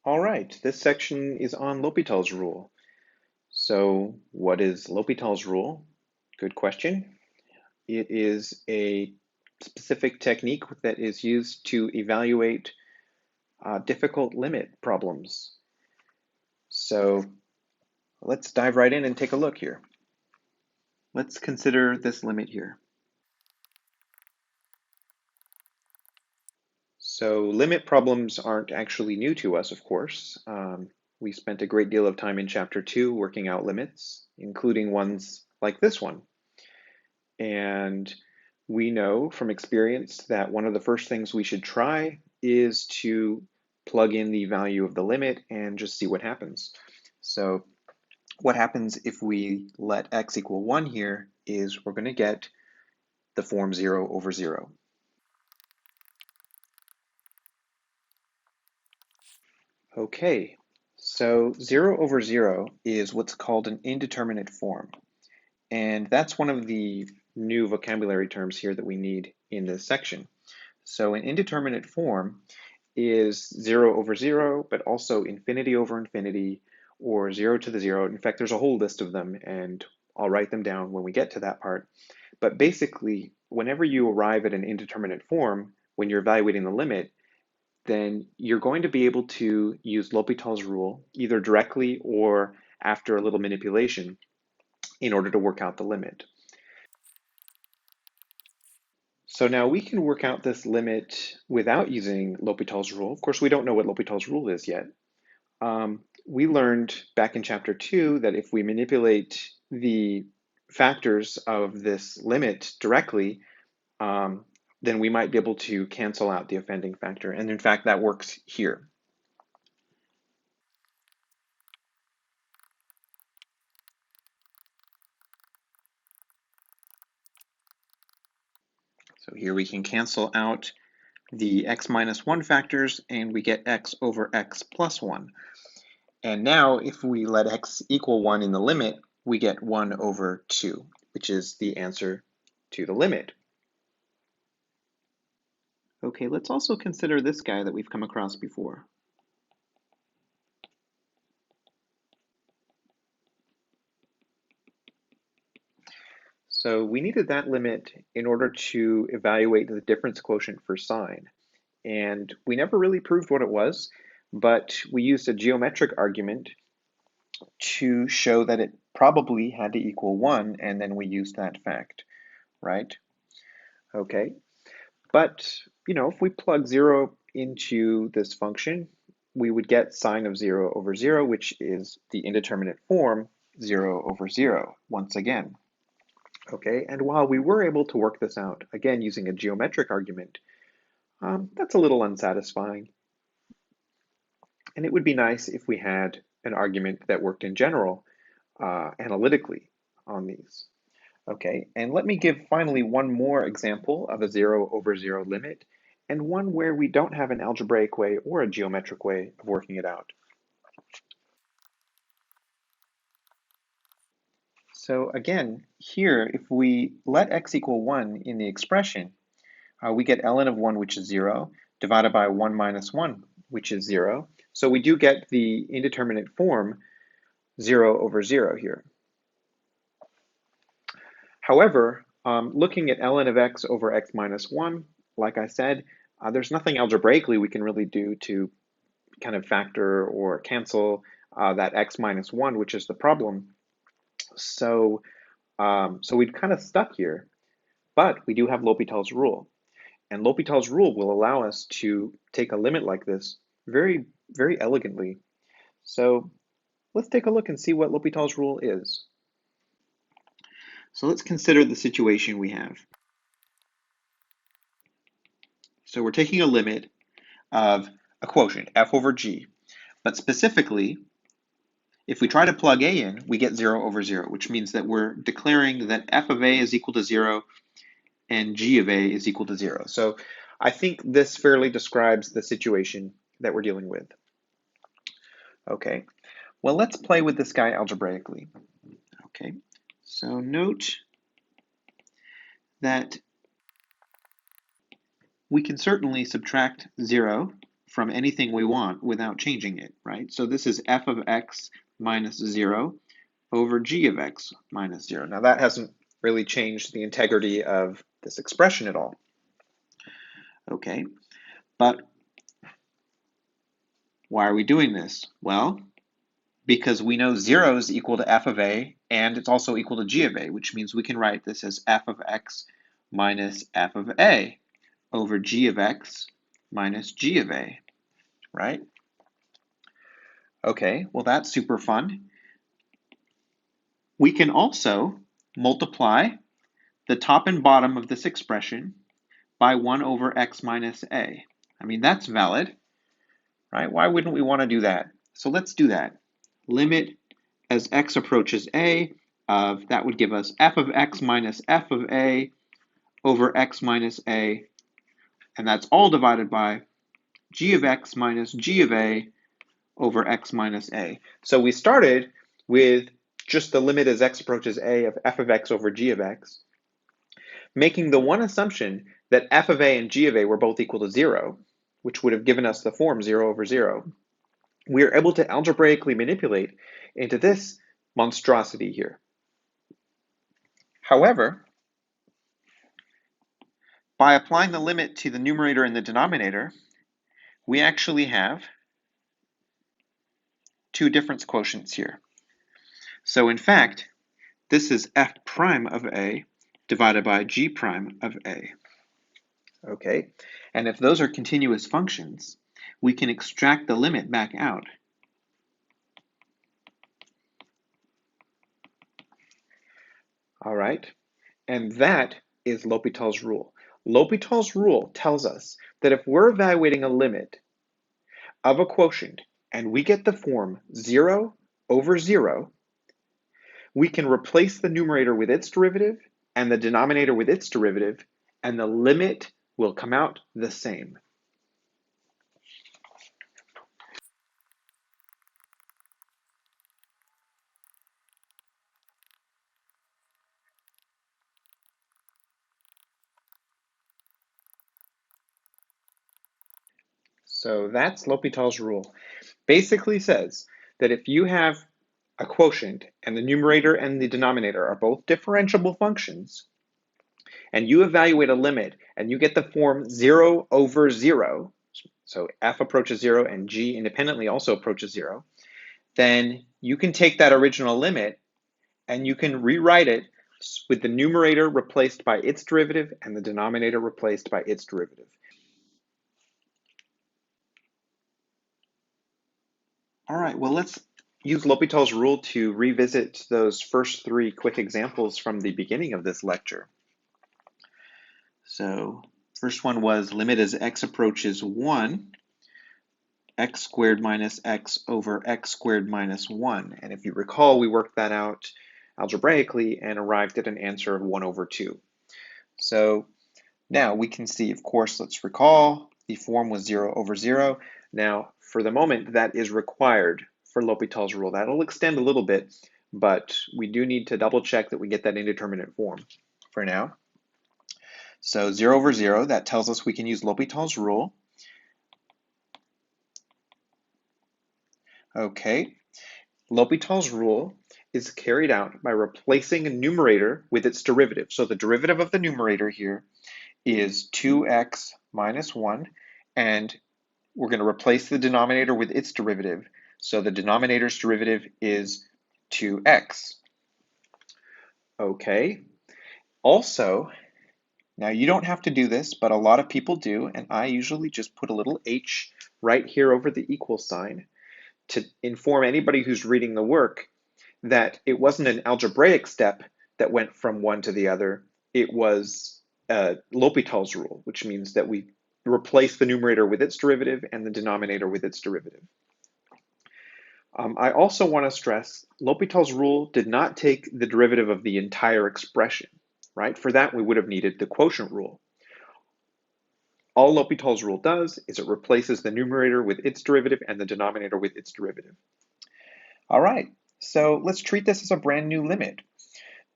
All right, this section is on L'Hopital's rule. So what is L'Hopital's rule? Good question. It is a specific technique that is used to evaluate difficult limit problems. So let's dive right in and take a look here. Let's consider this limit here. So limit problems aren't actually new to us, of course. We spent a great deal of time in Chapter 2 working out limits, including ones like this one. And we know from experience that one of the first things we should try is to plug in the value of the limit and just see what happens. So what happens if we let x equal 1 here is we're going to get the form 0 over 0. Okay, so 0 over 0 is what's called an indeterminate form. And that's one of the new vocabulary terms here that we need in this section. So an indeterminate form is 0 over 0, but also infinity over infinity, or 0 to the 0. In fact, there's a whole list of them, and I'll write them down when we get to that part. But basically, whenever you arrive at an indeterminate form, when you're evaluating the limit, then you're going to be able to use L'Hopital's rule, either directly or after a little manipulation, in order to work out the limit. So now we can work out this limit without using L'Hopital's rule. Of course, we don't know what L'Hopital's rule is yet. We learned back in chapter 2 that if we manipulate the factors of this limit directly, then we might be able to cancel out the offending factor. And in fact, that works here. So here we can cancel out the x minus 1 factors, and we get x over x plus 1. And now if we let x equal 1 in the limit, we get 1 over 2, which is the answer to the limit. Okay, let's also consider this guy that we've come across before. So we needed that limit in order to evaluate the difference quotient for sine. And we never really proved what it was, but we used a geometric argument to show that it probably had to equal 1, and then we used that fact, right? Okay, but if we plug 0 into this function, we would get sine of 0 over 0, which is the indeterminate form 0 over 0 once again. Okay, and while we were able to work this out, again using a geometric argument, that's a little unsatisfying. And it would be nice if we had an argument that worked in general analytically on these. Okay, and let me give finally one more example of a 0 over 0 limit, and one where we don't have an algebraic way or a geometric way of working it out. So again, here, if we let x equal 1 in the expression, we get ln of 1, which is 0, divided by 1 minus 1, which is 0. So we do get the indeterminate form 0 over 0 here. However, looking at ln of x over x minus 1, like I said, there's nothing algebraically we can really do to kind of factor or cancel that x minus 1, which is the problem. So we've kind of stuck here, but we do have L'Hopital's rule. And L'Hopital's rule will allow us to take a limit like this very, very elegantly. So let's take a look and see what L'Hopital's rule is. So let's consider the situation we have. So we're taking a limit of a quotient, f over g. But specifically, if we try to plug a in, we get 0 over 0, which means that we're declaring that f of a is equal to 0 and g of a is equal to 0. So I think this fairly describes the situation that we're dealing with. Okay, well, let's play with this guy algebraically. Okay, so note that we can certainly subtract 0 from anything we want without changing it, right? So this is f of x minus 0 over g of x minus 0. Now that hasn't really changed the integrity of this expression at all. Okay, but why are we doing this? Well, because we know 0 is equal to f of a, and it's also equal to g of a, which means we can write this as f of x minus f of a over g of x minus g of a, right? Okay, well that's super fun. We can also multiply the top and bottom of this expression by 1 over x minus a. I mean, that's valid, right? Why wouldn't we want to do that? So let's do that. Limit as x approaches a of, that would give us f of x minus f of a over x minus a, and that's all divided by g of x minus g of a over x minus a. So we started with just the limit as x approaches a of f of x over g of x, making the one assumption that f of a and g of a were both equal to 0, which would have given us the form 0 over 0. We are able to algebraically manipulate into this monstrosity here. However, by applying the limit to the numerator and the denominator, we actually have two difference quotients here. So in fact, this is f prime of a divided by g prime of a. Okay, and if those are continuous functions, we can extract the limit back out. All right, and that is L'Hopital's rule. L'Hopital's rule tells us that if we're evaluating a limit of a quotient and we get the form 0 over 0, we can replace the numerator with its derivative and the denominator with its derivative, and the limit will come out the same. So that's L'Hopital's rule. Basically says that if you have a quotient and the numerator and the denominator are both differentiable functions, and you evaluate a limit and you get the form 0 over 0, so f approaches 0 and g independently also approaches 0, then you can take that original limit and you can rewrite it with the numerator replaced by its derivative and the denominator replaced by its derivative. All right, well, let's use L'Hopital's rule to revisit those first three quick examples from the beginning of this lecture. So, first one was limit as x approaches 1, x squared minus x over x squared minus 1. And if you recall, we worked that out algebraically and arrived at an answer of 1 over 2. So now we can see, of course, let's recall, the form was 0 over 0. Now, for the moment, that is required for L'Hopital's rule. That'll extend a little bit, but we do need to double check that we get that indeterminate form for now. So 0 over 0, that tells us we can use L'Hopital's rule. Okay, L'Hopital's rule is carried out by replacing a numerator with its derivative. So the derivative of the numerator here is 2x minus 1, and we're going to replace the denominator with its derivative. So the denominator's derivative is 2x. Okay. Also, now you don't have to do this, but a lot of people do, and I usually just put a little h right here over the equal sign to inform anybody who's reading the work that it wasn't an algebraic step that went from one to the other. It was L'Hopital's rule, which means that we replace the numerator with its derivative and the denominator with its derivative. I also want to stress L'Hopital's rule did not take the derivative of the entire expression, right? For that, we would have needed the quotient rule. All L'Hopital's rule does is it replaces the numerator with its derivative and the denominator with its derivative. All right, so let's treat this as a brand new limit,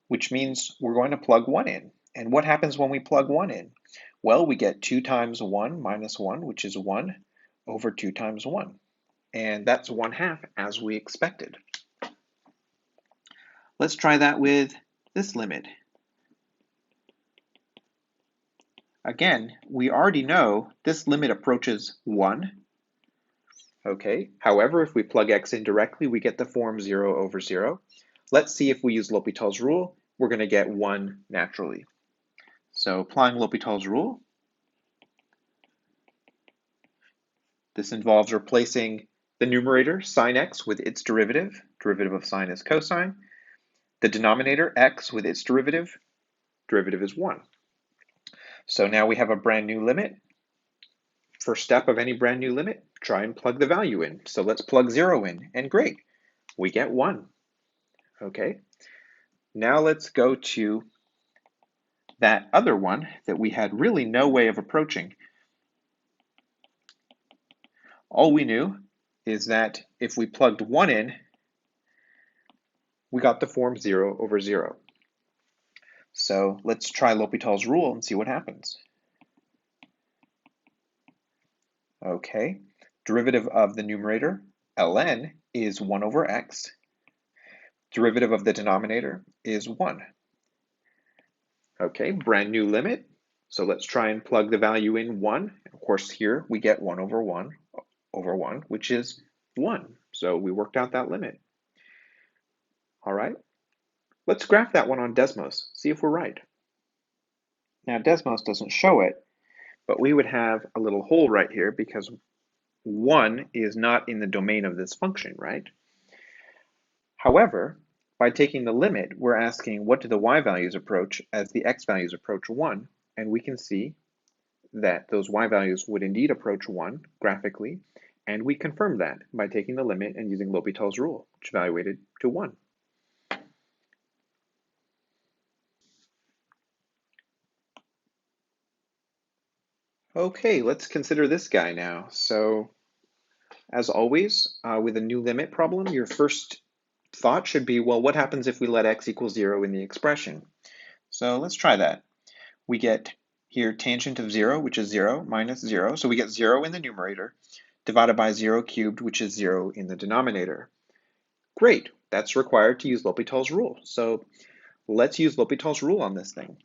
which means we're going to plug 1 in. And what happens when we plug 1 in? Well, we get 2 times 1 minus 1, which is 1, over 2 times 1. And that's 1/2 as we expected. Let's try that with this limit. Again, we already know this limit approaches 1. Okay, however, if we plug x in directly, we get the form 0 over 0. Let's see if we use L'Hopital's rule, we're going to get 1 naturally. So applying L'Hopital's rule, this involves replacing the numerator, sine x, with its derivative. Derivative of sine is cosine. The denominator, x, with its derivative. Derivative is 1. So now we have a brand new limit. First step of any brand new limit, try and plug the value in. So let's plug 0 in, and great, we get 1. Okay, now let's go to that other one that we had really no way of approaching. All we knew is that if we plugged 1 in, we got the form 0 over 0. So let's try L'Hopital's rule and see what happens. Okay, derivative of the numerator, ln, is 1 over x. Derivative of the denominator is 1. Okay, brand new limit. So let's try and plug the value in 1. Of course, here we get 1 over 1 over 1, which is 1. So we worked out that limit. All right, let's graph that one on Desmos, see if we're right. Now, Desmos doesn't show it, but we would have a little hole right here because 1 is not in the domain of this function, right? However, by taking the limit, we're asking what do the y values approach as the x values approach 1, and we can see that those y values would indeed approach 1 graphically, and we confirm that by taking the limit and using L'Hopital's rule, which evaluated to 1. Okay, let's consider this guy now. So, as always, with a new limit problem, your first thought should be, well, what happens if we let x equal 0 in the expression? So let's try that. We get here tangent of 0, which is 0, minus 0. So we get 0 in the numerator, divided by 0 cubed, which is 0 in the denominator. Great, that's required to use L'Hopital's rule. So let's use L'Hopital's rule on this thing.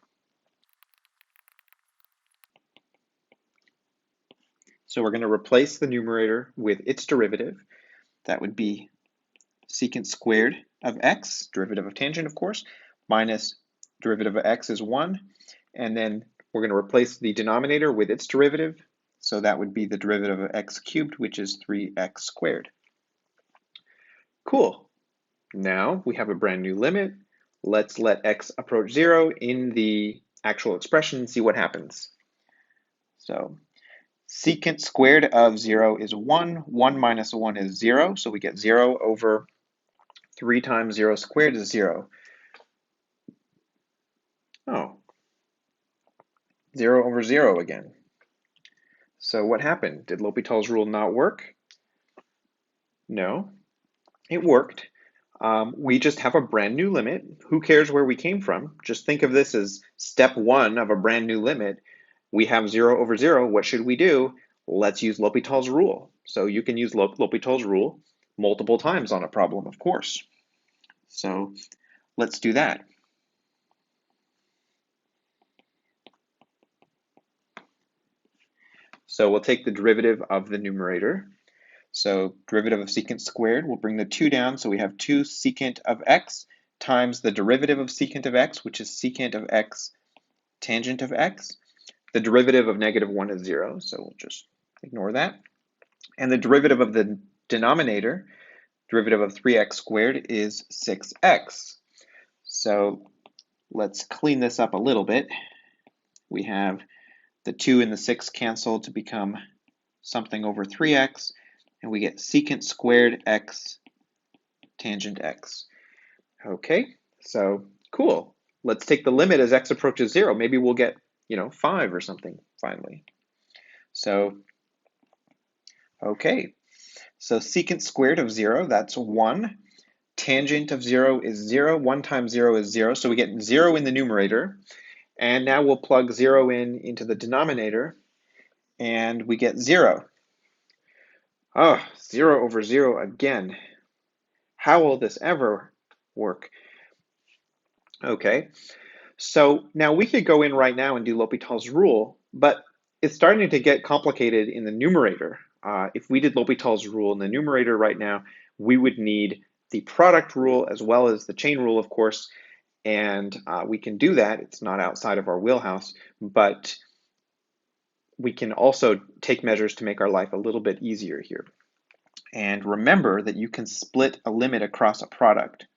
So we're going to replace the numerator with its derivative. That would be secant squared of x, derivative of tangent, of course, minus derivative of x is 1. And then we're going to replace the denominator with its derivative. So that would be the derivative of x cubed, which is 3x squared. Cool. Now we have a brand new limit. Let's let x approach 0 in the actual expression and see what happens. So secant squared of 0 is 1. 1 minus 1 is 0. So we get 0 over 3 times 0 squared is 0. Oh, 0 over 0 again. So what happened? Did L'Hopital's rule not work? No, it worked. We just have a brand new limit. Who cares where we came from? Just think of this as step 1 of a brand new limit. We have 0 over 0. What should we do? Let's use L'Hopital's rule. So you can use L'Hopital's rule multiple times on a problem, of course. So let's do that. So we'll take the derivative of the numerator. So derivative of secant squared, we'll bring the 2 down, so we have 2 secant of x times the derivative of secant of x, which is secant of x tangent of x. The derivative of negative 1 is 0, so we'll just ignore that. And the derivative of the denominator, derivative of 3x squared, is 6x. So let's clean this up a little bit. We have the 2 and the 6 cancel to become something over 3x, and we get secant squared x tangent x. Okay, so cool. Let's take the limit as x approaches 0. Maybe we'll get, 5 or something finally. So, okay, so secant squared of 0, that's 1. Tangent of 0 is 0. 1 times 0 is 0, so we get 0 in the numerator. And now we'll plug 0 into the denominator, and we get 0. Oh, 0 over 0 again. How will this ever work? Okay, so now we could go in right now and do L'Hopital's rule, but it's starting to get complicated in the numerator. If we did L'Hopital's rule in the numerator right now, we would need the product rule as well as the chain rule, of course, and we can do that. It's not outside of our wheelhouse, but we can also take measures to make our life a little bit easier here. And remember that you can split a limit across a product.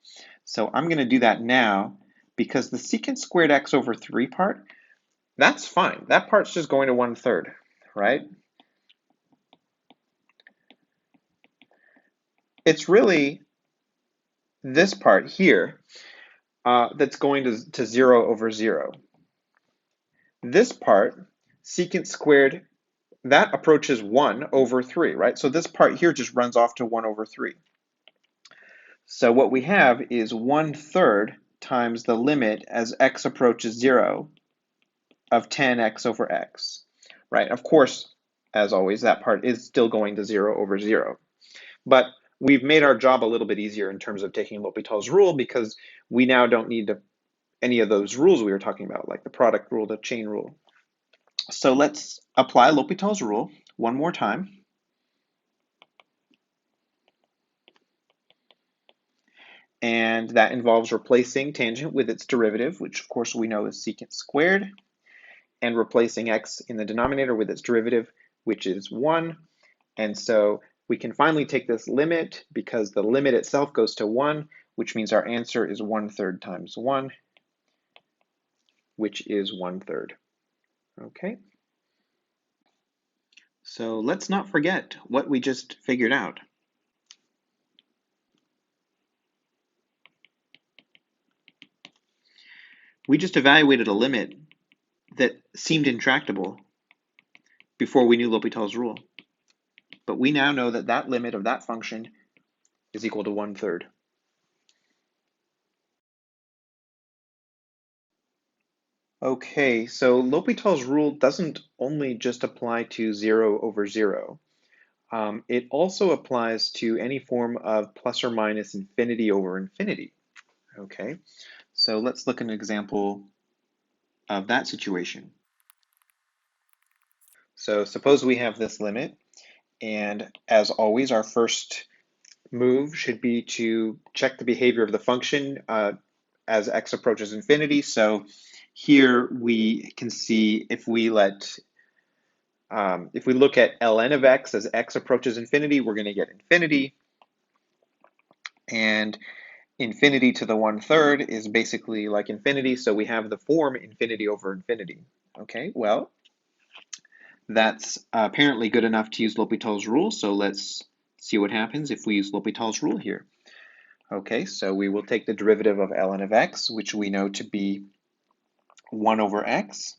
So I'm going to do that now because the secant squared x over 3 part, that's fine. That part's just going to 1/3, right? It's really this part here that's going to 0 over 0. This part, secant squared, that approaches 1 over 3, right? So this part here just runs off to 1 over 3. So what we have is 1/3 times the limit as x approaches 0 of 10x over x, right? Of course, as always, that part is still going to 0 over 0. But we've made our job a little bit easier in terms of taking L'Hopital's rule because we now don't need any of those rules we were talking about, like the product rule, the chain rule. So let's apply L'Hopital's rule one more time. And that involves replacing tangent with its derivative, which of course we know is secant squared, and replacing x in the denominator with its derivative, which is 1. And so we can finally take this limit because the limit itself goes to 1, which means our answer is 1/3 times 1, which is 1/3. Okay. So let's not forget what we just figured out. We just evaluated a limit that seemed intractable before we knew L'Hopital's rule. But we now know that that limit of that function is equal to 1/3. Okay, so L'Hopital's rule doesn't only just apply to 0 over 0. It also applies to any form of plus or minus infinity over infinity. Okay, so let's look at an example of that situation. So suppose we have this limit, and as always, our first move should be to check the behavior of the function as x approaches infinity. So here we can see if we look at ln of x as x approaches infinity, we're going to get infinity. And infinity to the 1/3 is basically like infinity, so we have the form infinity over infinity. Okay, well, that's apparently good enough to use L'Hopital's rule, so let's see what happens if we use L'Hopital's rule here. Okay, so we will take the derivative of ln of x, which we know to be 1 over x,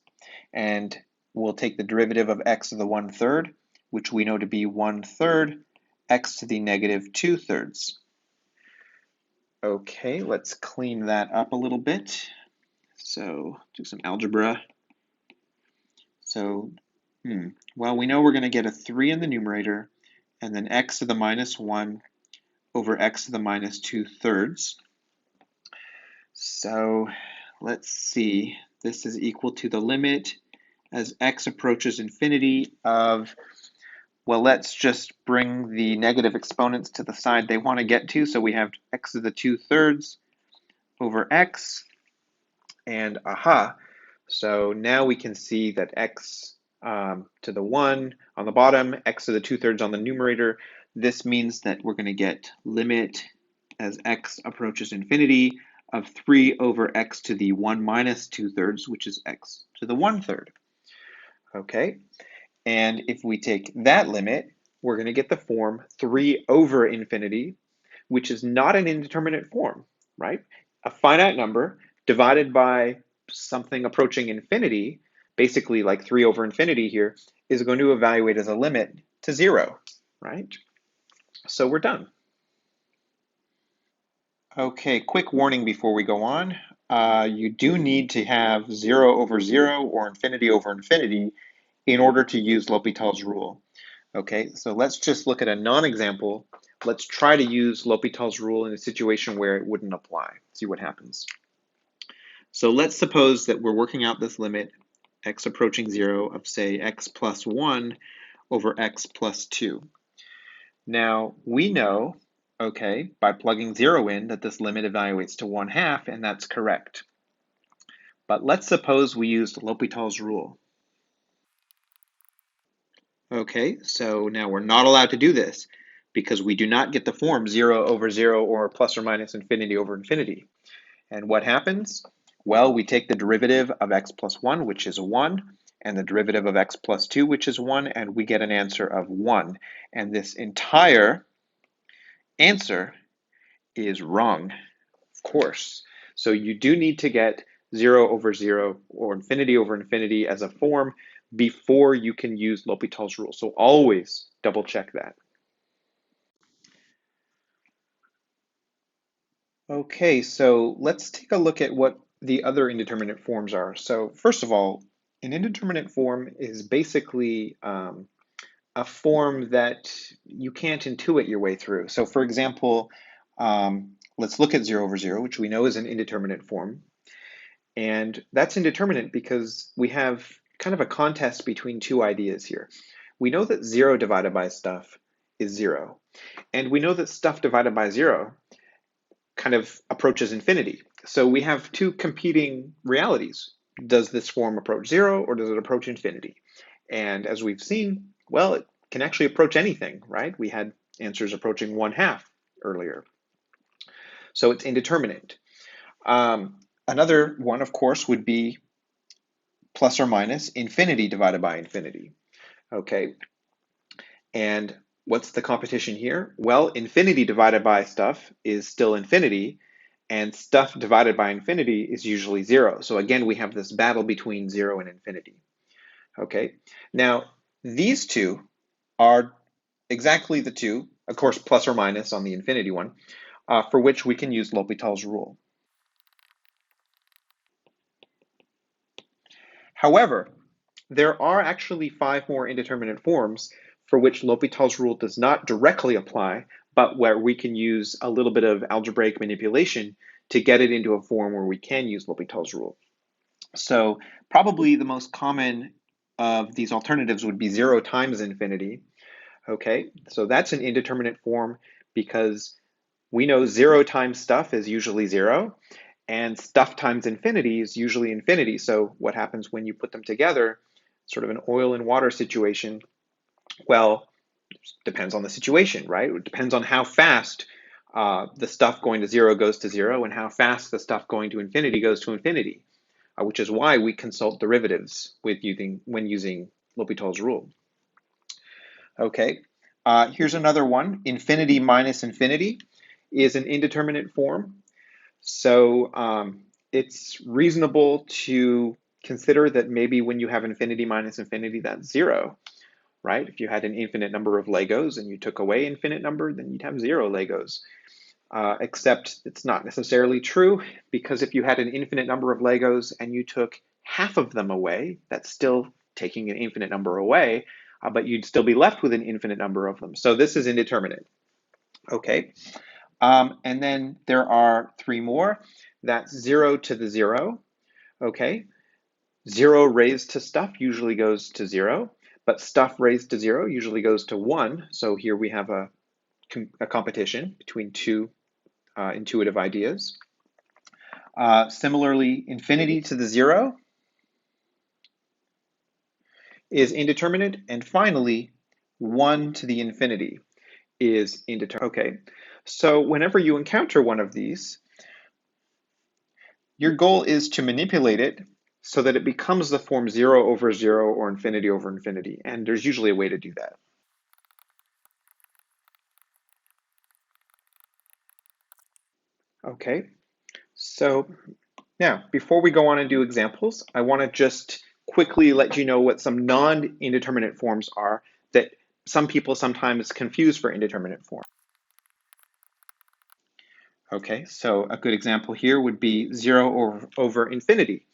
and we'll take the derivative of x to the 1/3, which we know to be 1/3 x to the negative 2/3. Okay, let's clean that up a little bit. So do some algebra. So, well, we know we're going to get a 3 in the numerator, and then x to the minus 1 over x to the minus 2/3. So let's see. This is equal to the limit as x approaches infinity of, well, let's just bring the negative exponents to the side they want to get to. So we have x to the 2/3 over x, and aha. So now we can see that x to the 1 on the bottom, x to the 2/3 on the numerator. This means that we're going to get limit as x approaches infinity of 3 over x to the 1 minus 2/3, which is x to the 1/3. Okay, and if we take that limit, we're going to get the form 3 over infinity, which is not an indeterminate form, right? A finite number divided by something approaching infinity, basically like 3 over infinity here, is going to evaluate as a limit to 0, right? So we're done. Okay, quick warning before we go on. You do need to have 0 over 0 or infinity over infinity in order to use L'Hopital's rule. Okay, so let's just look at a non-example. Let's try to use L'Hopital's rule in a situation where it wouldn't apply. See what happens. So let's suppose that we're working out this limit x approaching 0 of, say, x plus 1 over x plus 2. Now, we know, okay, by plugging 0 in, that this limit evaluates to 1/2, and that's correct. But let's suppose we used L'Hopital's rule. Okay, so now we're not allowed to do this because we do not get the form 0 over 0 or plus or minus infinity over infinity. And what happens? Well, we take the derivative of x plus 1, which is 1, and the derivative of x plus 2, which is 1, and we get an answer of 1. And this entire answer is wrong, of course. So you do need to get 0 over 0 or infinity over infinity as a form before you can use L'Hopital's rule. So always double check that. Okay, so let's take a look at what the other indeterminate forms are. So first of all, an indeterminate form is basically a form that you can't intuit your way through. So for example, let's look at 0 over 0, which we know is an indeterminate form. And that's indeterminate because we have kind of a contest between two ideas here. We know that 0 divided by stuff is 0. And we know that stuff divided by 0 kind of approaches infinity. So we have two competing realities. Does this form approach 0 or does it approach infinity? And as we've seen, well, it can actually approach anything, right? We had answers approaching 1/2 earlier. So it's indeterminate. Another one, of course, would be plus or minus infinity divided by infinity. Okay, and what's the competition here? Well, infinity divided by stuff is still infinity, and stuff divided by infinity is usually 0. So again, we have this battle between 0 and infinity. Okay, now these two are exactly the two, of course, plus or minus on the infinity one, for which we can use L'Hopital's rule. However, there are actually 5 more indeterminate forms for which L'Hopital's rule does not directly apply, but where we can use a little bit of algebraic manipulation to get it into a form where we can use L'Hopital's rule. So probably the most common of these alternatives would be 0 times infinity. Okay, so that's an indeterminate form because we know 0 times stuff is usually 0, and stuff times infinity is usually infinity. So what happens when you put them together, sort of an oil and water situation? Well, it depends on the situation, right? It depends on how fast the stuff going to 0 goes to 0 and how fast the stuff going to infinity goes to infinity, which is why we consult derivatives when using L'Hopital's rule. Okay, here's another one. Infinity minus infinity is an indeterminate form. So it's reasonable to consider that maybe when you have infinity minus infinity, that's 0, right? If you had an infinite number of Legos and you took away infinite number, then you'd have 0 Legos. Except it's not necessarily true, because if you had an infinite number of Legos and you took half of them away, that's still taking an infinite number away, but you'd still be left with an infinite number of them. So this is indeterminate. Okay. And then there are 3 more. That's 0 to the 0. Okay. 0 raised to stuff usually goes to 0, but stuff raised to 0 usually goes to 1. So here we have a competition between two intuitive ideas. Similarly, infinity to the 0 is indeterminate. And finally, 1 to the infinity is indeterminate. Okay, so whenever you encounter one of these, your goal is to manipulate it so that it becomes the form 0 over 0 or infinity over infinity. And there's usually a way to do that. Okay, so now before we go on and do examples, I want to just quickly let you know what some non-indeterminate forms are that some people sometimes confuse for indeterminate form. Okay, so a good example here would be 0 over infinity.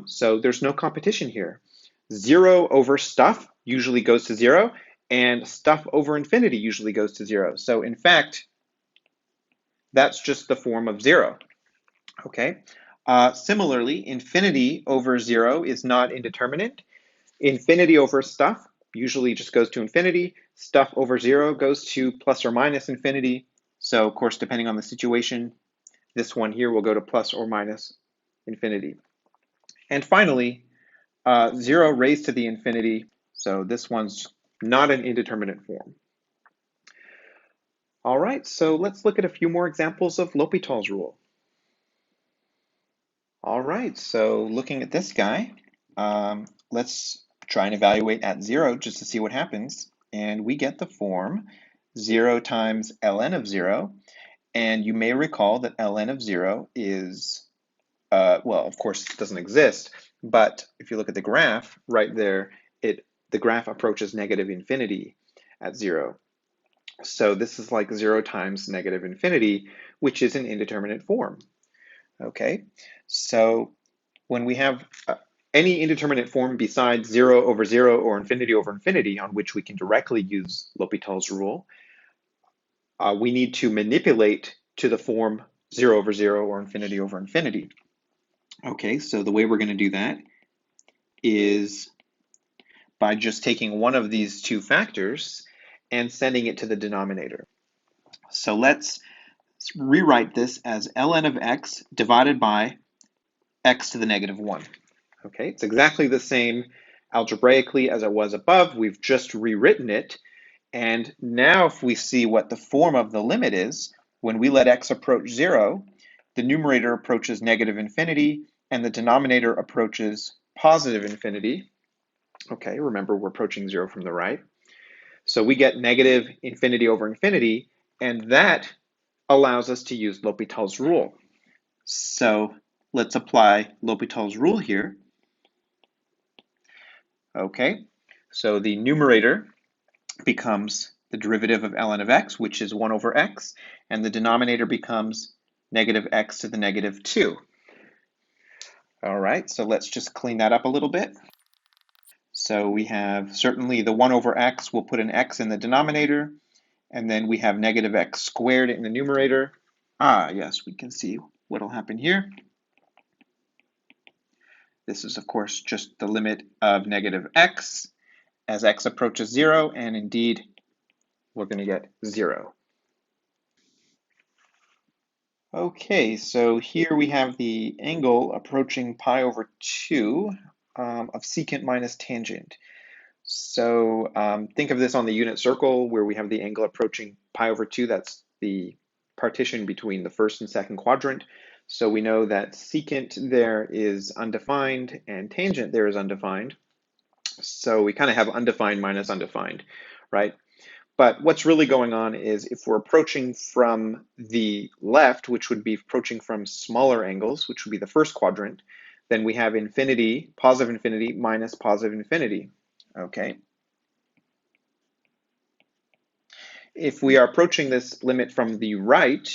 So there's no competition here. 0 over stuff usually goes to 0, and stuff over infinity usually goes to 0. So in fact, that's just the form of 0. Okay. Similarly, infinity over 0 is not indeterminate. Infinity over stuff usually just goes to infinity. Stuff over 0 goes to plus or minus infinity. So of course, depending on the situation, this one here will go to plus or minus infinity. And finally, 0 raised to the infinity. So this one's not an indeterminate form. All right, so let's look at a few more examples of L'Hopital's rule. All right, so looking at this guy, let's try and evaluate at 0 just to see what happens. And we get the form 0 times ln of 0. And you may recall that ln of 0 is, well, of course, it doesn't exist. But if you look at the graph right there, the graph approaches negative infinity at 0. So this is like 0 times negative infinity, which is an indeterminate form. Okay, so when we have any indeterminate form besides 0 over 0 or infinity over infinity on which we can directly use L'Hopital's rule, we need to manipulate to the form 0 over 0 or infinity over infinity. Okay, so the way we're going to do that is by just taking one of these two factors and sending it to the denominator. So let's rewrite this as ln of x divided by x to the negative 1. Okay, it's exactly the same algebraically as it was above. We've just rewritten it. And now if we see what the form of the limit is, when we let x approach 0, the numerator approaches negative infinity and the denominator approaches positive infinity. Okay, remember we're approaching 0 from the right. So we get negative infinity over infinity, and that allows us to use L'Hopital's rule. So let's apply L'Hopital's rule here. Okay, so the numerator becomes the derivative of ln of x, which is 1 over x, and the denominator becomes negative x to the negative 2. All right, so let's just clean that up a little bit. So we have certainly the 1 over x, we'll put an x in the denominator, and then we have negative x squared in the numerator. Yes, we can see what'll happen here. This is, of course, just the limit of negative x as x approaches 0, and indeed, we're going to get 0. Okay, so here we have the angle approaching pi over 2 of secant minus tangent. So think of this on the unit circle where we have the angle approaching pi over 2. That's the partition between the first and second quadrant. So we know that secant there is undefined and tangent there is undefined. So we kind of have undefined minus undefined, right? But what's really going on is if we're approaching from the left, which would be approaching from smaller angles, which would be the first quadrant, then we have infinity, positive infinity minus positive infinity, okay? If we are approaching this limit from the right,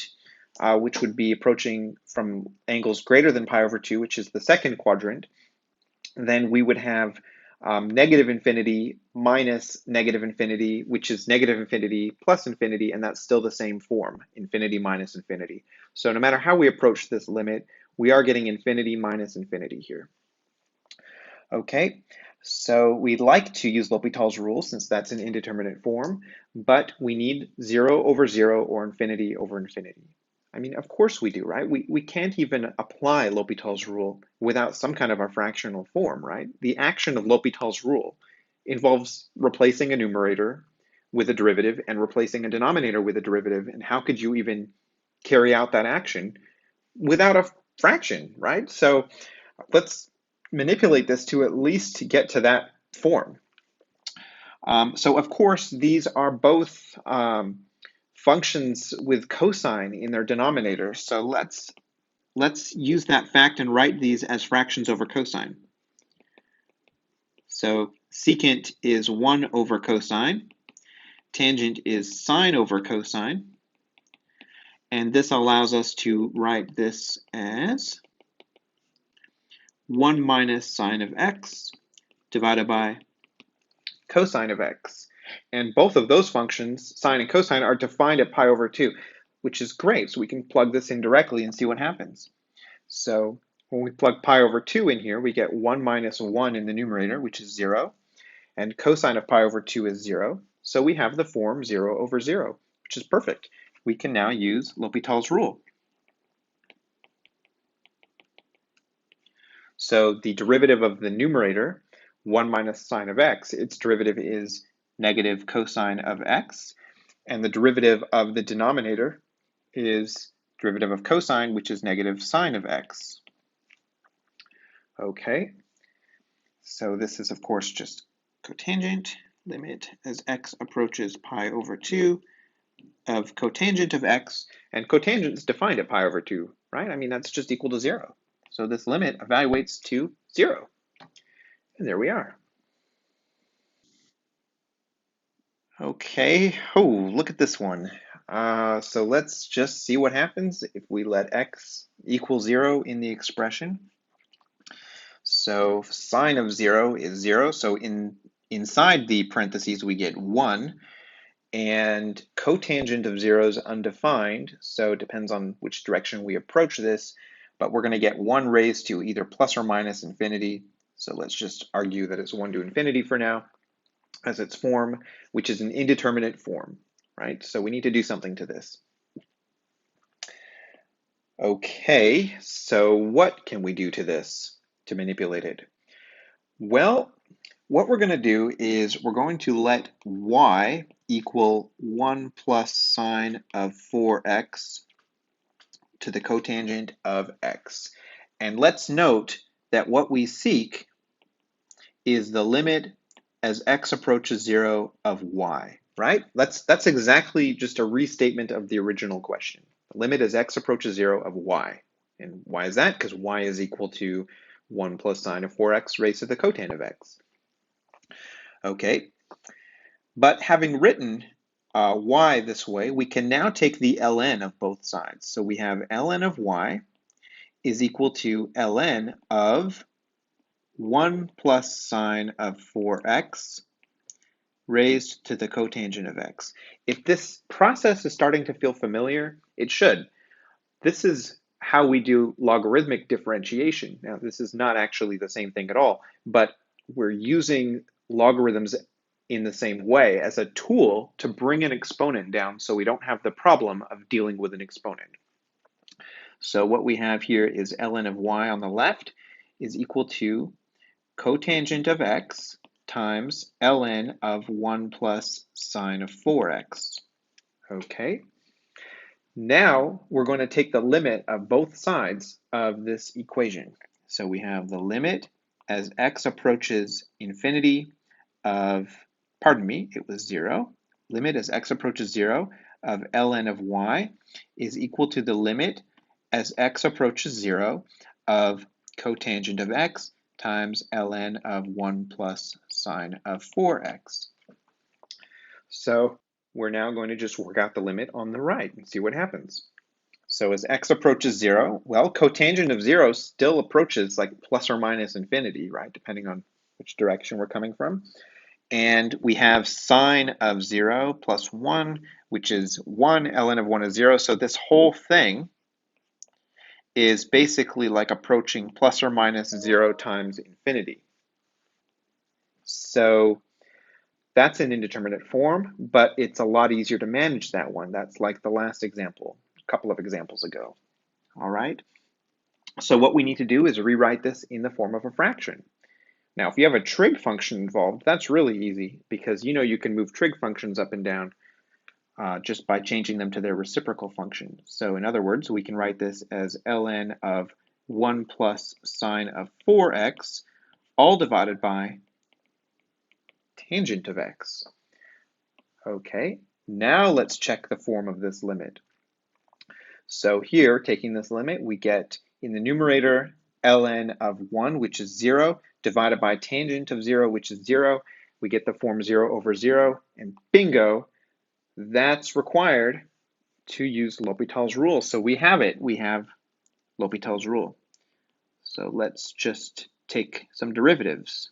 which would be approaching from angles greater than pi over 2, which is the second quadrant, then we would have negative infinity minus negative infinity, which is negative infinity plus infinity, and that's still the same form, infinity minus infinity. So no matter how we approach this limit, we are getting infinity minus infinity here. Okay, so we'd like to use L'Hopital's rule since that's an indeterminate form, but we need 0 over 0 or infinity over infinity. I mean, of course we do, right? We can't even apply L'Hopital's rule without some kind of a fractional form, right? The action of L'Hopital's rule involves replacing a numerator with a derivative and replacing a denominator with a derivative. And how could you even carry out that action without a fraction, right? So let's manipulate this to at least get to that form. So of course, these are both functions with cosine in their denominator. So let's use that fact and write these as fractions over cosine. So secant is 1 over cosine. Tangent is sine over cosine. And this allows us to write this as 1 minus sine of x divided by cosine of x. And both of those functions, sine and cosine, are defined at pi over 2, which is great. So we can plug this in directly and see what happens. So when we plug pi over 2 in here, we get 1 minus 1 in the numerator, which is 0. And cosine of pi over 2 is 0. So we have the form 0 over 0, which is perfect. We can now use L'Hopital's rule. So the derivative of the numerator, 1 minus sine of x, its derivative is negative cosine of x. And the derivative of the denominator is derivative of cosine, which is negative sine of x. Okay, so this is, of course, just cotangent, limit as x approaches pi over 2 of cotangent of x, and cotangent is defined at pi over 2, right? I mean, that's just equal to 0. So this limit evaluates to 0. And there we are. Okay, oh, look at this one. So let's just see what happens if we let x equal 0 in the expression. So sine of 0 is 0, so inside the parentheses we get 1, and cotangent of 0 is undefined, so it depends on which direction we approach this, but we're going to get 1 raised to either plus or minus infinity, so let's just argue that it's 1 to infinity for now as its form, which is an indeterminate form, right? So we need to do something to this. Okay, so what can we do to this to manipulate it? Well, what we're going to do is we're going to let y equal 1 plus sine of 4x to the cotangent of x. And let's note that what we seek is the limit as x approaches 0 of y, right? That's exactly just a restatement of the original question. The limit as x approaches 0 of y. And why is that? Because y is equal to 1 plus sine of 4x raised to the cotangent of x. Okay, but having written y this way, we can now take the ln of both sides. So we have ln of y is equal to ln of 1 plus sine of 4x raised to the cotangent of x. If this process is starting to feel familiar, it should. This is how we do logarithmic differentiation. Now, this is not actually the same thing at all, but we're using logarithms in the same way as a tool to bring an exponent down so we don't have the problem of dealing with an exponent. So what we have here is ln of y on the left is equal to cotangent of x times ln of 1 plus sine of 4x. Okay. Now we're going to take the limit of both sides of this equation. So we have the limit as x approaches infinity of, pardon me, it was 0. Limit as x approaches 0 of ln of y is equal to the limit as x approaches 0 of cotangent of x times ln of 1 plus sine of 4x. So we're now going to just work out the limit on the right and see what happens. So as x approaches 0, well, cotangent of 0 still approaches like plus or minus infinity, right, depending on which direction we're coming from. And we have sine of 0 plus 1, which is 1, ln of 1 is 0. So this whole thing is basically like approaching plus or minus 0 times infinity. So that's an indeterminate form, but it's a lot easier to manage that one. That's like the last example, a couple of examples ago. All right. So what we need to do is rewrite this in the form of a fraction. Now, if you have a trig function involved, that's really easy because you know you can move trig functions up and down just by changing them to their reciprocal function. So in other words, we can write this as ln of 1 plus sine of 4x all divided by tangent of x. Okay, now let's check the form of this limit. So here, taking this limit, we get in the numerator ln of 1, which is 0, divided by tangent of 0, which is 0. We get the form 0 over 0, and bingo, that's required to use L'Hopital's rule. So we have it. We have L'Hopital's rule. So let's just take some derivatives.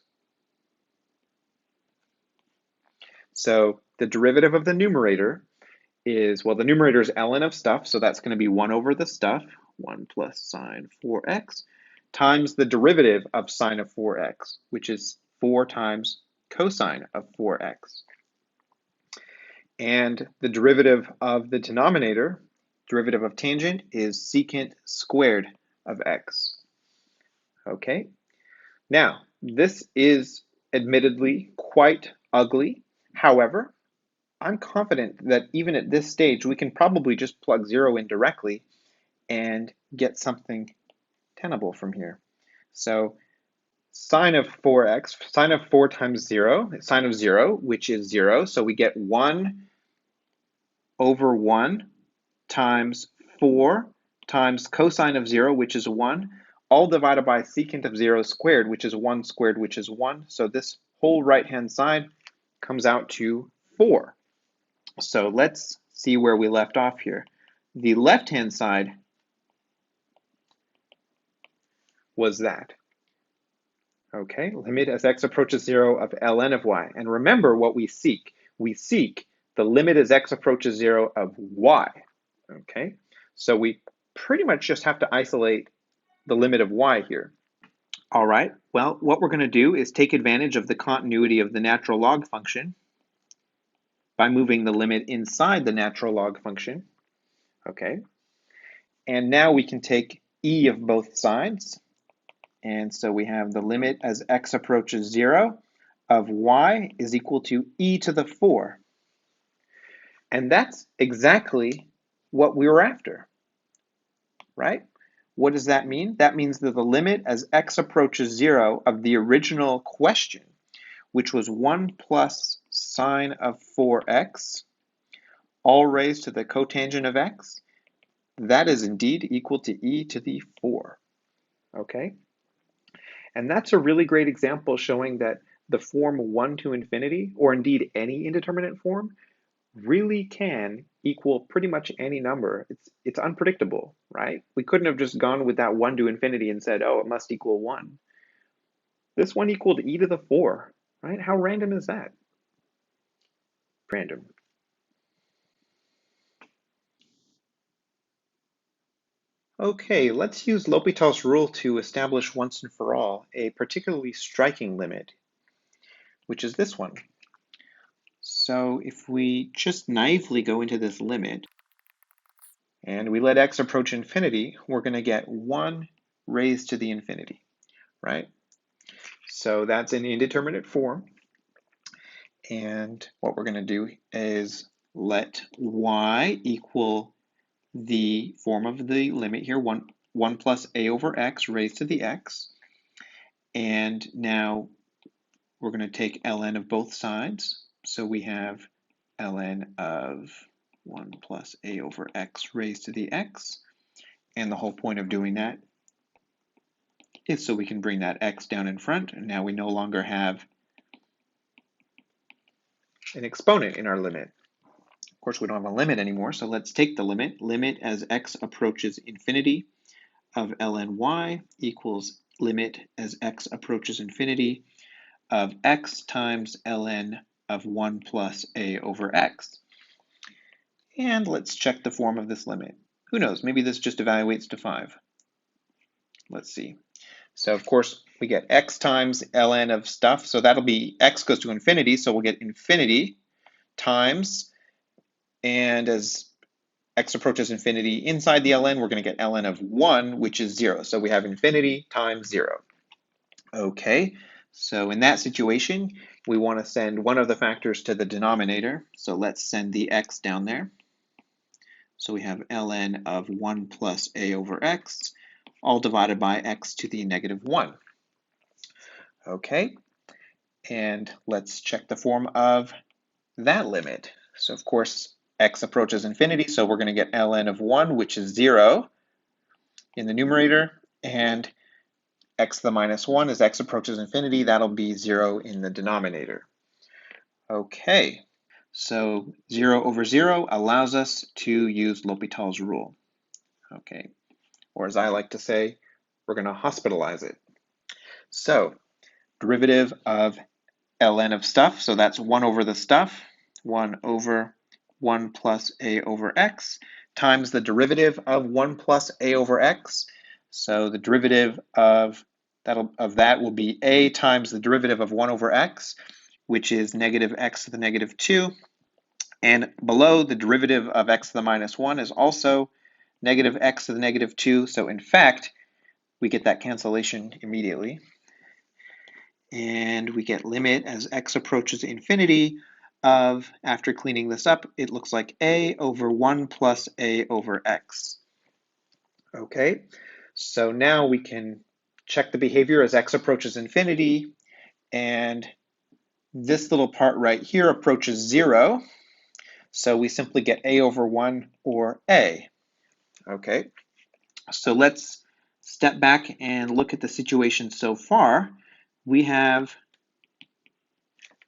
So the derivative of the numerator is, well, the numerator is ln of stuff, so that's going to be 1 over the stuff, 1 plus sine 4x, times the derivative of sine of 4x, which is 4 times cosine of 4x. And the derivative of the denominator, derivative of tangent, is secant squared of x. Okay, now this is admittedly quite ugly. However, I'm confident that even at this stage, we can probably just plug 0 in directly and get something tenable from here. So sine of 4x, sine of 4 times 0, sine of 0, which is 0. So we get 1 over 1 times 4 times cosine of 0, which is 1, all divided by secant of 0 squared, which is 1 squared, which is 1. So this whole right-hand side comes out to 4. So let's see where we left off here. The left-hand side was that. Okay, limit as x approaches 0 of ln of y. And remember what we seek. We seek the limit as x approaches 0 of y. Okay, so we pretty much just have to isolate the limit of y here. All right, well, what we're going to do is take advantage of the continuity of the natural log function by moving the limit inside the natural log function. Okay, and now we can take e of both sides. And so we have the limit as x approaches 0 of y is equal to e to the 4. And that's exactly what we were after, right? What does that mean? That means that the limit as x approaches 0 of the original question, which was 1 plus sine of 4x, all raised to the cotangent of x, that is indeed equal to e to the 4. Okay? And that's a really great example showing that the form 1 to infinity, or indeed any indeterminate form, really can equal pretty much any number. It's unpredictable, right? We couldn't have just gone with that 1 to infinity and said, oh, it must equal 1. This one equaled e to the 4, right? How random is that? Random. Okay, let's use L'Hopital's rule to establish once and for all a particularly striking limit, which is this one. So if we just naively go into this limit and we let x approach infinity, we're going to get 1 raised to the infinity, right? So that's an indeterminate form. And what we're going to do is let y equal the form of the limit here, 1 plus a over x raised to the x. And now we're going to take ln of both sides. So we have ln of 1 plus a over x raised to the x. And the whole point of doing that is so we can bring that x down in front. And now we no longer have an exponent in our limit. Of course, we don't have a limit anymore, so let's take the limit. Limit as x approaches infinity of ln y equals limit as x approaches infinity of x times ln of 1 plus a over x. And let's check the form of this limit. Who knows, maybe this just evaluates to 5. Let's see. So of course, we get x times ln of stuff, so that'll be x goes to infinity, so we'll get infinity times, and as x approaches infinity inside the ln, we're going to get ln of 1, which is 0. So we have infinity times 0. Okay, so in that situation, we want to send one of the factors to the denominator. So let's send the x down there. So we have ln of 1 plus a over x, all divided by x to the negative 1. Okay, and let's check the form of that limit. So of course, x approaches infinity, so we're going to get ln of 1, which is 0 in the numerator, and x to the minus 1 as x approaches infinity, that'll be 0 in the denominator. Okay, so 0 over 0 allows us to use L'Hopital's rule. Okay, or as I like to say, we're going to hospitalize it. So, derivative of ln of stuff, so that's 1 over the stuff, 1 over 1 plus a over x, times the derivative of 1 plus a over x. So the derivative of that will be a times the derivative of 1 over x, which is negative x to the negative 2. And below, the derivative of x to the minus 1 is also negative x to the negative 2. So in fact, we get that cancellation immediately. And we get limit as x approaches infinity of, after cleaning this up, it looks like a over 1 plus a over x. Okay, so now we can check the behavior as x approaches infinity, and this little part right here approaches 0, so we simply get a over 1 or a. Okay, so let's step back and look at the situation so far. We have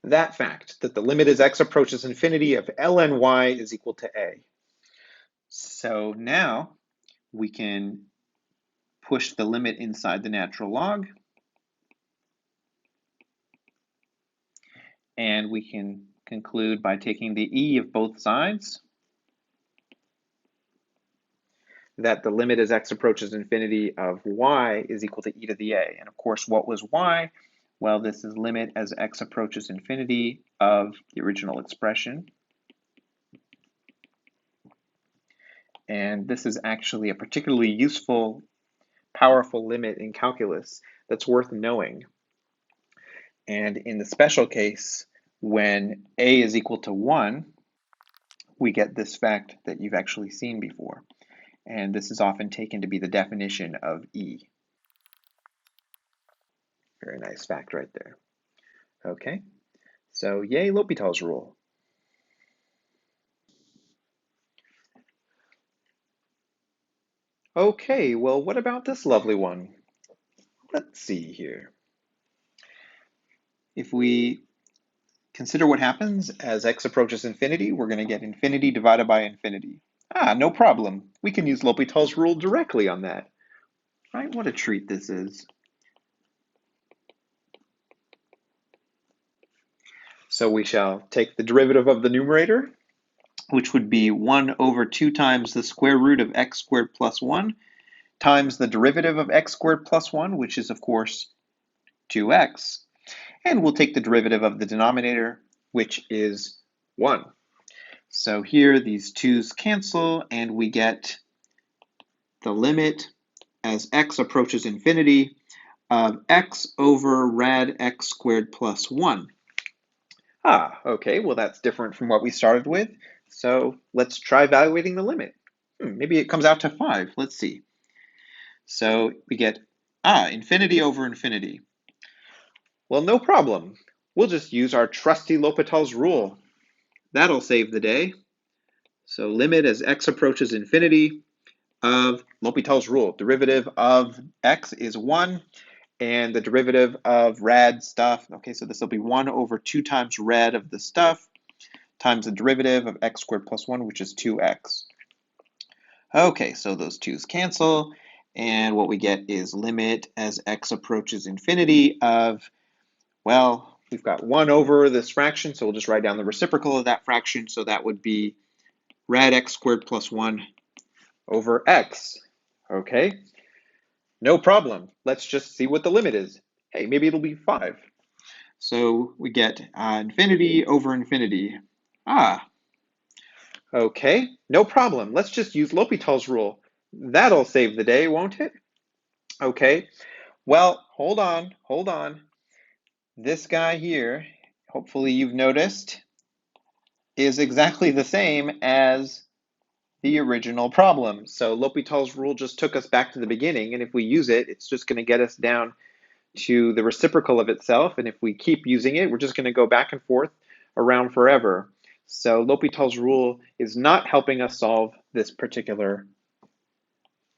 that fact, that the limit as x approaches infinity of ln y is equal to a. So now we can push the limit inside the natural log, and we can conclude by taking the e of both sides that the limit as x approaches infinity of y is equal to e to the a. And of course, what was y? Well, this is limit as x approaches infinity of the original expression. And this is actually a particularly useful, powerful limit in calculus that's worth knowing. And in the special case, when a is equal to 1, we get this fact that you've actually seen before. And this is often taken to be the definition of e. Very nice fact right there. Okay, so yay L'Hopital's rule. Okay, well, what about this lovely one? Let's see here. If we consider what happens as x approaches infinity, we're going to get infinity divided by infinity. Ah, no problem. We can use L'Hopital's rule directly on that. Right? What a treat this is. So we shall take the derivative of the numerator, which would be 1 over 2 times the square root of x squared plus 1, times the derivative of x squared plus 1, which is, of course, 2x. And we'll take the derivative of the denominator, which is 1. So here, these 2's cancel, and we get the limit as x approaches infinity of x over rad x squared plus 1. Ah, okay, well that's different from what we started with. So let's try evaluating the limit. Maybe it comes out to 5. Let's see. So we get, infinity over infinity. Well, no problem. We'll just use our trusty L'Hopital's rule. That'll save the day. So limit as x approaches infinity of L'Hopital's rule. Derivative of x is 1. And the derivative of rad stuff, okay, so this will be 1 over 2 times rad of the stuff times the derivative of x squared plus 1, which is 2x. Okay, so those 2's cancel, and what we get is limit as x approaches infinity of, well, we've got 1 over this fraction, so we'll just write down the reciprocal of that fraction, so that would be rad x squared plus 1 over x. Okay, no problem. Let's just see what the limit is. Hey, maybe it'll be 5. So we get infinity over infinity. Okay, no problem. Let's just use L'Hopital's rule. That'll save the day, won't it? Okay, well, hold on. This guy here, hopefully you've noticed, is exactly the same as the original problem. So L'Hopital's rule just took us back to the beginning, and if we use it, it's just going to get us down to the reciprocal of itself, and if we keep using it, we're just going to go back and forth around forever. So L'Hopital's rule is not helping us solve this particular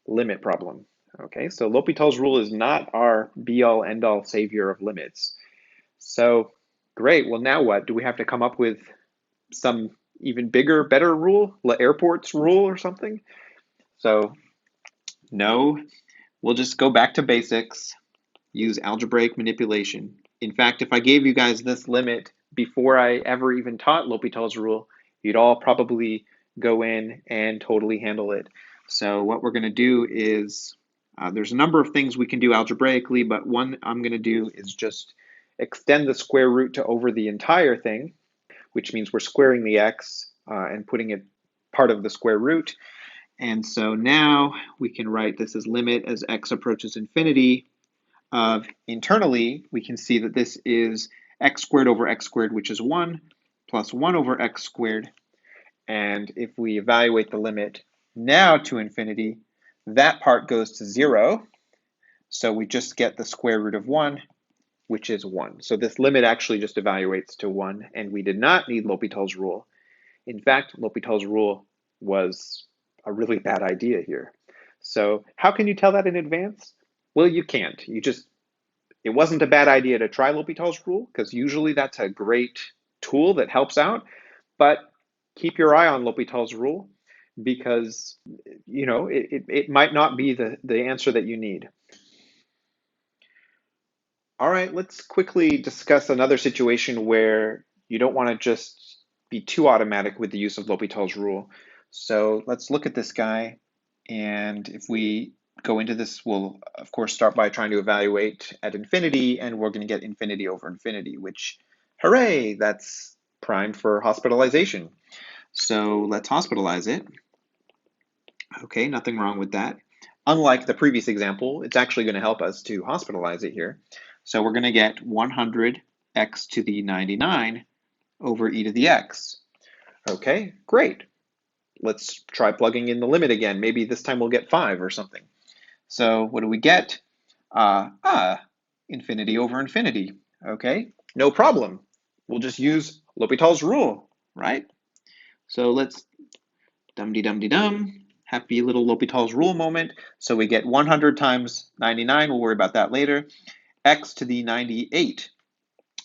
limit problem. Okay, so L'Hopital's rule is not our be-all, end-all savior of limits. So great, well now what? Do we have to come up with some even bigger, better rule? L'Airport's rule or something? So no, we'll just go back to basics, use algebraic manipulation. In fact, if I gave you guys this limit before I ever even taught L'Hopital's rule, you'd all probably go in and totally handle it. So what we're going to do is, there's a number of things we can do algebraically, but one I'm going to do is just extend the square root to over the entire thing, which means we're squaring the x and putting it part of the square root. And so now we can write this as limit as x approaches infinity of internally, we can see that this is x squared over x squared, which is 1, plus 1 over x squared. And if we evaluate the limit now to infinity, that part goes to 0. So we just get the square root of 1, which is 1. So this limit actually just evaluates to 1, and we did not need L'Hopital's rule. In fact, L'Hopital's rule was a really bad idea here. So how can you tell that in advance? Well, you can't. It wasn't a bad idea to try L'Hopital's rule, because usually that's a great tool that helps out, but keep your eye on L'Hopital's rule, because it might not be the answer that you need. All right, let's quickly discuss another situation where you don't want to just be too automatic with the use of L'Hopital's rule. So let's look at this guy, and if we go into this, we'll of course start by trying to evaluate at infinity, and we're going to get infinity over infinity, which, hooray, that's prime for hospitalization. So let's hospitalize it. Okay, nothing wrong with that. Unlike the previous example, it's actually going to help us to hospitalize it here. So we're going to get 100x to the 99 over e to the x. Okay, great. Let's try plugging in the limit again. Maybe this time we'll get 5 or something. So what do we get? Infinity over infinity. Okay, no problem. We'll just use L'Hopital's rule, right? So let's dum-de-dum-de-dum. Happy little L'Hopital's rule moment. So we get 100 times 99. We'll worry about that later. X to the 98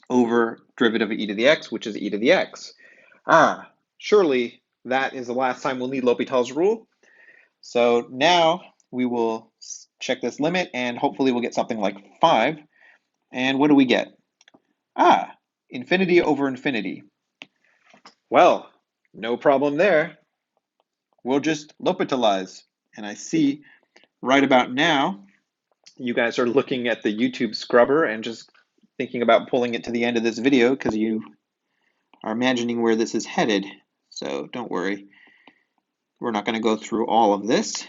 over derivative of e to the x, which is e to the x. Surely that is the last time we'll need L'Hopital's rule. So now we will check this limit, and hopefully we'll get something like 5. And what do we get? Infinity over infinity. Well, no problem there. We'll just L'Hopitalize. And I see right about now, you guys are looking at the YouTube scrubber and just thinking about pulling it to the end of this video because you are imagining where this is headed. So don't worry. We're not going to go through all of this.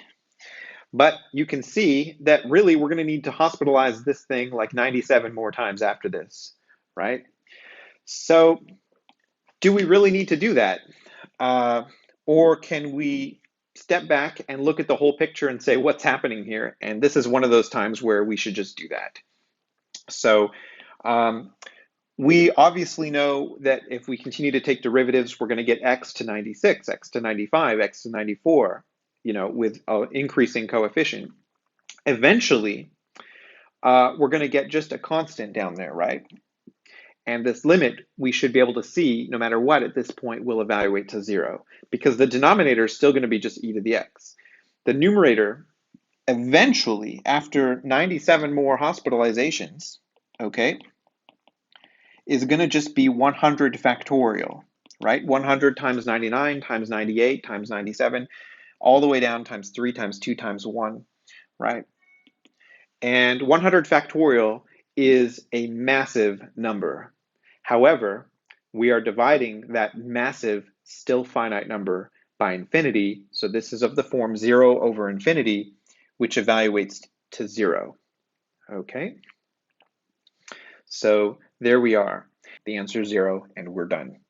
But you can see that really we're going to need to hospitalize this thing like 97 more times after this, right? So do we really need to do that? Or can we step back and look at the whole picture and say, what's happening here? And this is one of those times where we should just do that. So we obviously know that if we continue to take derivatives, we're going to get x to 96, x to 95, x to 94, with an increasing coefficient. Eventually, we're going to get just a constant down there, right? And this limit, we should be able to see, no matter what, at this point, will evaluate to 0, because the denominator is still going to be just e to the x. The numerator, eventually, after 97 more hospitalizations, okay, is going to just be 100 factorial, right? 100 times 99 times 98 times 97, all the way down times 3 times 2 times 1, right? And 100 factorial is a massive number. However, we are dividing that massive, still finite number by infinity. So this is of the form 0 over infinity, which evaluates to 0. Okay? So there we are. The answer is 0, and we're done.